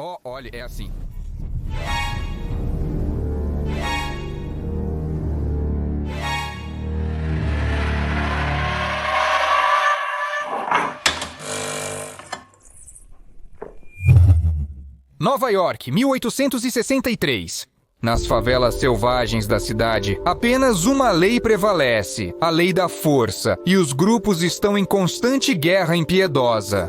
Olha, é assim. Nova York, 1863. Nas favelas selvagens da cidade, apenas uma lei prevalece, a lei da força, e os grupos estão em constante guerra impiedosa.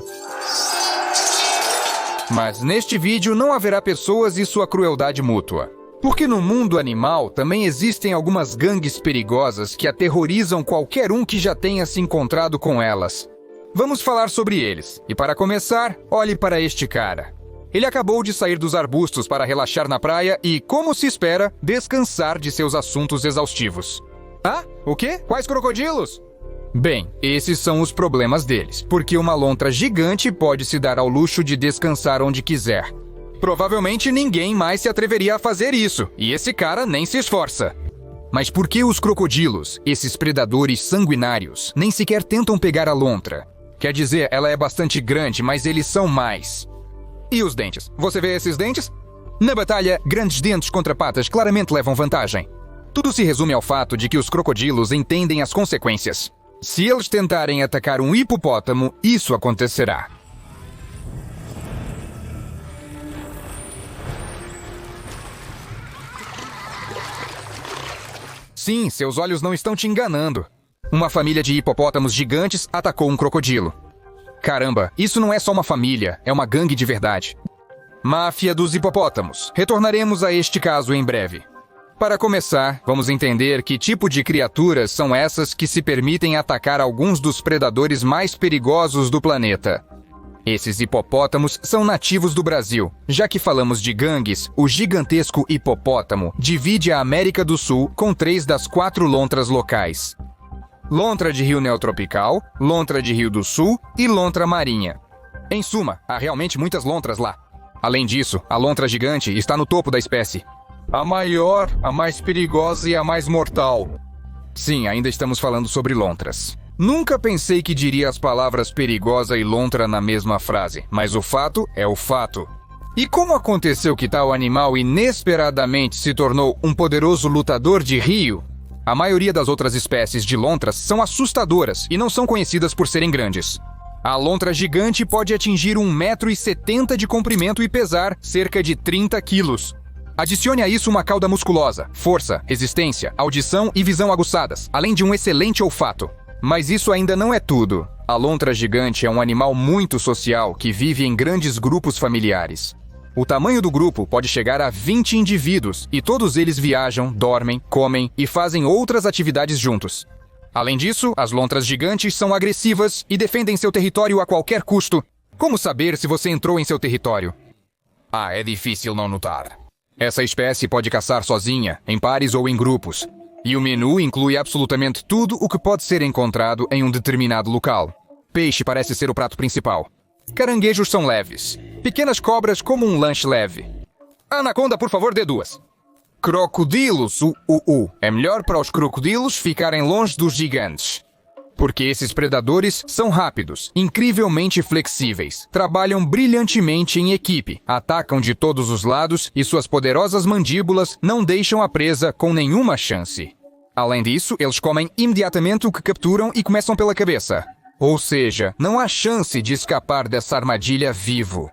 Mas neste vídeo não haverá pessoas e sua crueldade mútua. Porque no mundo animal também existem algumas gangues perigosas que aterrorizam qualquer um que já tenha se encontrado com elas. Vamos falar sobre eles, e para começar, olhe para este cara. Ele acabou de sair dos arbustos para relaxar na praia e, como se espera, descansar de seus assuntos exaustivos. Ah, o quê? Quais crocodilos? Bem, esses são os problemas deles, porque uma lontra gigante pode se dar ao luxo de descansar onde quiser. Provavelmente ninguém mais se atreveria a fazer isso, e esse cara nem se esforça. Mas por que os crocodilos, esses predadores sanguinários, nem sequer tentam pegar a lontra? Quer dizer, ela é bastante grande, mas eles são mais. E os dentes? Você vê esses dentes? Na batalha, grandes dentes contra patas claramente levam vantagem. Tudo se resume ao fato de que os crocodilos entendem as consequências. Se eles tentarem atacar um hipopótamo, isso acontecerá. Sim, seus olhos não estão te enganando. Uma família de hipopótamos gigantes atacou um crocodilo. Caramba, isso não é só uma família, é uma gangue de verdade. Máfia dos hipopótamos. Retornaremos a este caso em breve. Para começar, vamos entender que tipo de criaturas são essas que se permitem atacar alguns dos predadores mais perigosos do planeta. Esses hipopótamos são nativos do Brasil. Já que falamos de gangues, o gigantesco hipopótamo divide a América do Sul com 3 das 4 lontras locais. Lontra de rio neotropical, lontra de rio do sul e lontra marinha. Em suma, há realmente muitas lontras lá. Além disso, a lontra gigante está no topo da espécie. A maior, a mais perigosa e a mais mortal. Sim, ainda estamos falando sobre lontras. Nunca pensei que diria as palavras perigosa e lontra na mesma frase, mas o fato é o fato. E como aconteceu que tal animal inesperadamente se tornou um poderoso lutador de rio? A maioria das outras espécies de lontras são assustadoras e não são conhecidas por serem grandes. A lontra gigante pode atingir 1,70 m de comprimento e pesar cerca de 30 quilos. Adicione a isso uma cauda musculosa, força, resistência, audição e visão aguçadas, além de um excelente olfato. Mas isso ainda não é tudo. A lontra gigante é um animal muito social que vive em grandes grupos familiares. O tamanho do grupo pode chegar a 20 indivíduos e todos eles viajam, dormem, comem e fazem outras atividades juntos. Além disso, as lontras gigantes são agressivas e defendem seu território a qualquer custo. Como saber se você entrou em seu território? Ah, é difícil não notar. Essa espécie pode caçar sozinha, em pares ou em grupos. E o menu inclui absolutamente tudo o que pode ser encontrado em um determinado local. Peixe parece ser o prato principal. Caranguejos são leves. Pequenas cobras como um lanche leve. Anaconda, por favor, dê 2. Crocodilos, É melhor para os crocodilos ficarem longe dos gigantes. Porque esses predadores são rápidos, incrivelmente flexíveis, trabalham brilhantemente em equipe, atacam de todos os lados e suas poderosas mandíbulas não deixam a presa com nenhuma chance. Além disso, eles comem imediatamente o que capturam e começam pela cabeça. Ou seja, não há chance de escapar dessa armadilha vivo.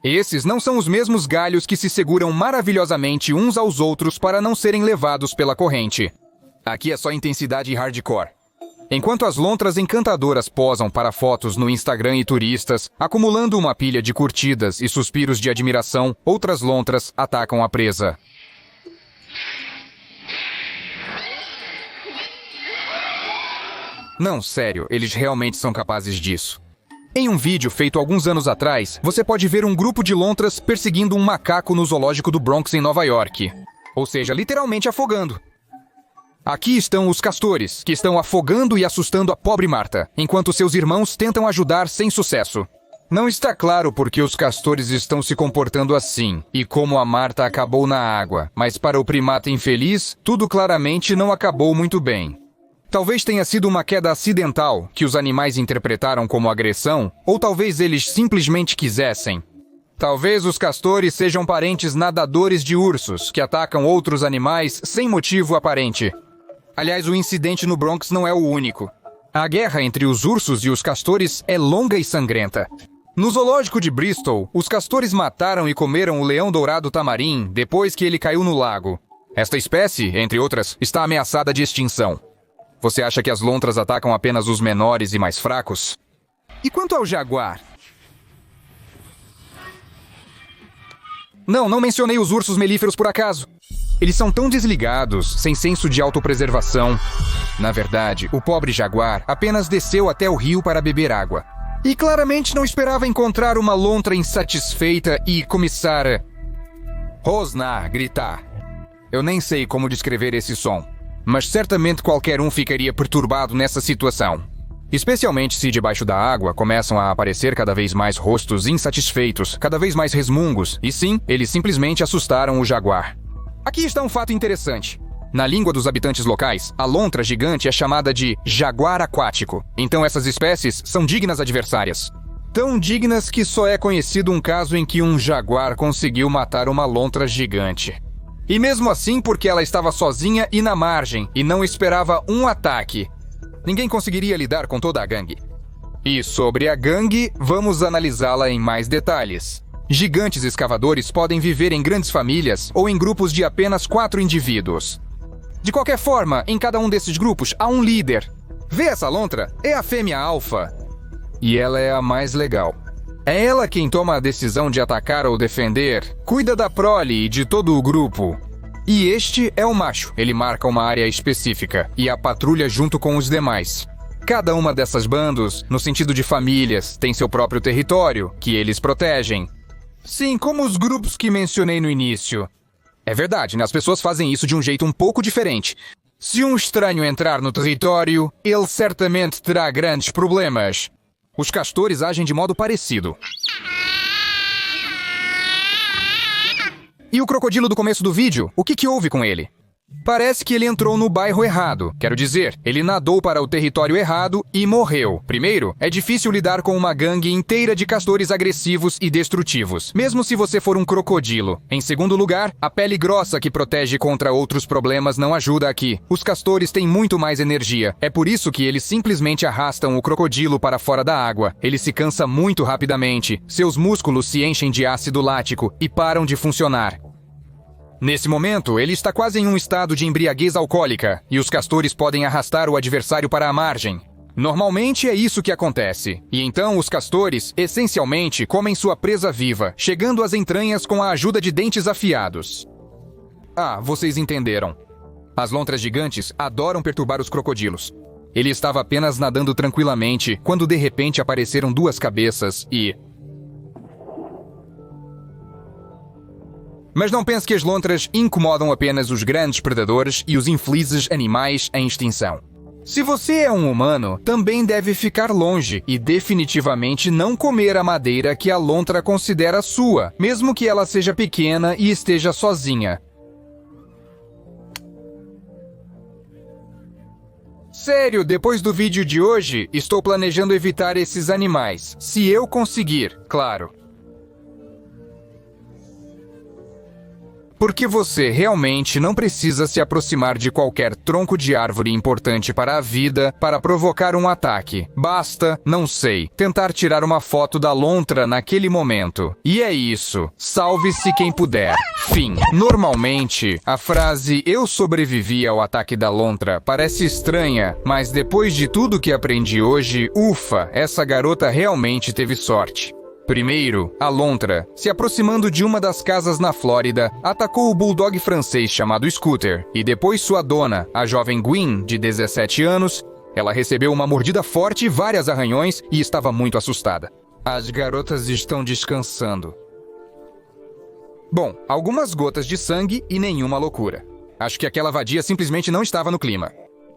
Esses não são os mesmos galhos que se seguram maravilhosamente uns aos outros para não serem levados pela corrente. Aqui é só intensidade hardcore. Enquanto as lontras encantadoras posam para fotos no Instagram e turistas, acumulando uma pilha de curtidas e suspiros de admiração, outras lontras atacam a presa. Não, sério, eles realmente são capazes disso. Em um vídeo feito alguns anos atrás, você pode ver um grupo de lontras perseguindo um macaco no zoológico do Bronx, em Nova York. Ou seja, literalmente afogando. Aqui estão os castores, que estão afogando e assustando a pobre Marta, enquanto seus irmãos tentam ajudar sem sucesso. Não está claro por que os castores estão se comportando assim, e como a Marta acabou na água, mas para o primata infeliz, tudo claramente não acabou muito bem. Talvez tenha sido uma queda acidental, que os animais interpretaram como agressão, ou talvez eles simplesmente quisessem. Talvez os castores sejam parentes nadadores de ursos, que atacam outros animais sem motivo aparente. Aliás, o incidente no Bronx não é o único. A guerra entre os ursos e os castores é longa e sangrenta. No zoológico de Bristol, os castores mataram e comeram o leão dourado tamarim depois que ele caiu no lago. Esta espécie, entre outras, está ameaçada de extinção. Você acha que as lontras atacam apenas os menores e mais fracos? E quanto ao jaguar? Não mencionei os ursos melíferos por acaso. Eles são tão desligados, sem senso de autopreservação. Na verdade, o pobre jaguar apenas desceu até o rio para beber água. E claramente não esperava encontrar uma lontra insatisfeita e começar a rosnar, gritar. Eu nem sei como descrever esse som, mas certamente qualquer um ficaria perturbado nessa situação. Especialmente se debaixo da água começam a aparecer cada vez mais rostos insatisfeitos, cada vez mais resmungos, e sim, eles simplesmente assustaram o jaguar. Aqui está um fato interessante. Na língua dos habitantes locais, a lontra gigante é chamada de jaguar aquático. Então essas espécies são dignas adversárias. Tão dignas que só é conhecido um caso em que um jaguar conseguiu matar uma lontra gigante. E mesmo assim porque ela estava sozinha e na margem, e não esperava um ataque. Ninguém conseguiria lidar com toda a gangue. E sobre a gangue, vamos analisá-la em mais detalhes. Gigantes escavadores podem viver em grandes famílias ou em grupos de apenas 4 indivíduos. De qualquer forma, em cada um desses grupos há um líder. Vê essa lontra? É a fêmea alfa. E ela é a mais legal. É ela quem toma a decisão de atacar ou defender, cuida da prole e de todo o grupo. E este é o macho. Ele marca uma área específica e a patrulha junto com os demais. Cada uma dessas bandos, no sentido de famílias, tem seu próprio território, que eles protegem. Sim, como os grupos que mencionei no início. É verdade, né? As pessoas fazem isso de um jeito um pouco diferente. Se um estranho entrar no território, ele certamente terá grandes problemas. Os castores agem de modo parecido. E o crocodilo do começo do vídeo, o que houve com ele? Parece que ele entrou no bairro errado. Quero dizer, ele nadou para o território errado e morreu. Primeiro, é difícil lidar com uma gangue inteira de castores agressivos e destrutivos, mesmo se você for um crocodilo. Em segundo lugar, a pele grossa que protege contra outros problemas não ajuda aqui. Os castores têm muito mais energia. É por isso que eles simplesmente arrastam o crocodilo para fora da água. Ele se cansa muito rapidamente. Seus músculos se enchem de ácido lático e param de funcionar. Nesse momento, ele está quase em um estado de embriaguez alcoólica, e os castores podem arrastar o adversário para a margem. Normalmente é isso que acontece, e então os castores, essencialmente, comem sua presa viva, chegando às entranhas com a ajuda de dentes afiados. Ah, vocês entenderam. As lontras gigantes adoram perturbar os crocodilos. Ele estava apenas nadando tranquilamente, quando de repente apareceram 2 cabeças e... Mas não pense que as lontras incomodam apenas os grandes predadores e os infelizes animais em extinção. Se você é um humano, também deve ficar longe e definitivamente não comer a madeira que a lontra considera sua, mesmo que ela seja pequena e esteja sozinha. Sério, depois do vídeo de hoje, estou planejando evitar esses animais. Se eu conseguir, claro. Porque você realmente não precisa se aproximar de qualquer tronco de árvore importante para a vida para provocar um ataque. Basta, não sei, tentar tirar uma foto da lontra naquele momento. E é isso. Salve-se quem puder. Fim. Normalmente, a frase "eu sobrevivi ao ataque da lontra" parece estranha, mas depois de tudo que aprendi hoje, ufa, essa garota realmente teve sorte. Primeiro, a lontra, se aproximando de uma das casas na Flórida, atacou o bulldog francês chamado Scooter, e depois sua dona, a jovem Gwen, de 17 anos, ela recebeu uma mordida forte e vários arranhões e estava muito assustada. As garotas estão descansando. Bom, algumas gotas de sangue e nenhuma loucura. Acho que aquela vadia simplesmente não estava no clima.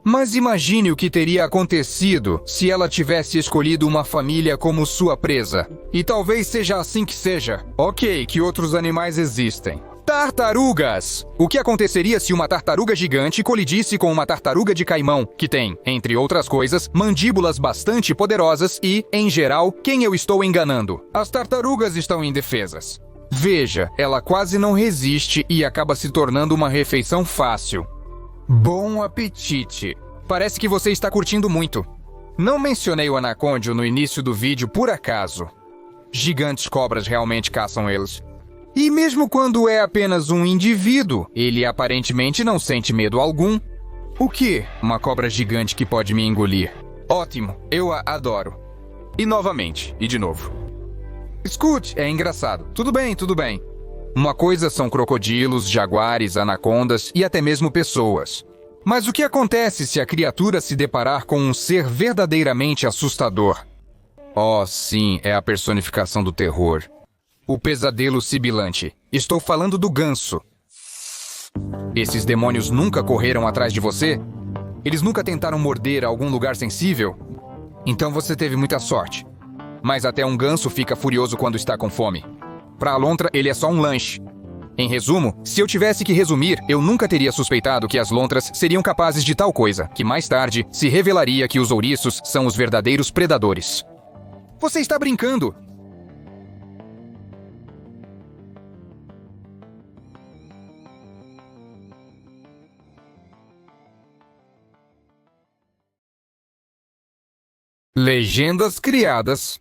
Mas imagine o que teria acontecido se ela tivesse escolhido uma família como sua presa. E talvez seja assim que seja. Ok, que outros animais existem. Tartarugas! O que aconteceria se uma tartaruga gigante colidisse com uma tartaruga de caimão, que tem, entre outras coisas, mandíbulas bastante poderosas e, em geral, quem eu estou enganando? As tartarugas estão indefesas. Veja, ela quase não resiste e acaba se tornando uma refeição fácil. Bom apetite! Parece que você está curtindo muito. Não mencionei o anacôndio no início do vídeo por acaso. Gigantes cobras realmente caçam eles. E mesmo quando é apenas um indivíduo, ele aparentemente não sente medo algum. O quê? Uma cobra gigante que pode me engolir. Ótimo, eu a adoro. E novamente, e de novo. Escute, é engraçado. Tudo bem, tudo bem. Uma coisa são crocodilos, jaguares, anacondas e até mesmo pessoas. Mas o que acontece se a criatura se deparar com um ser verdadeiramente assustador? Oh, sim, é a personificação do terror. O pesadelo sibilante. Estou falando do ganso. Esses demônios nunca correram atrás de você? Eles nunca tentaram morder algum lugar sensível? Então você teve muita sorte. Mas até um ganso fica furioso quando está com fome. Para a lontra, ele é só um lanche. Em resumo, se eu tivesse que resumir, eu nunca teria suspeitado que as lontras seriam capazes de tal coisa, que mais tarde se revelaria que os ouriços são os verdadeiros predadores. Você está brincando! Legendas criadas.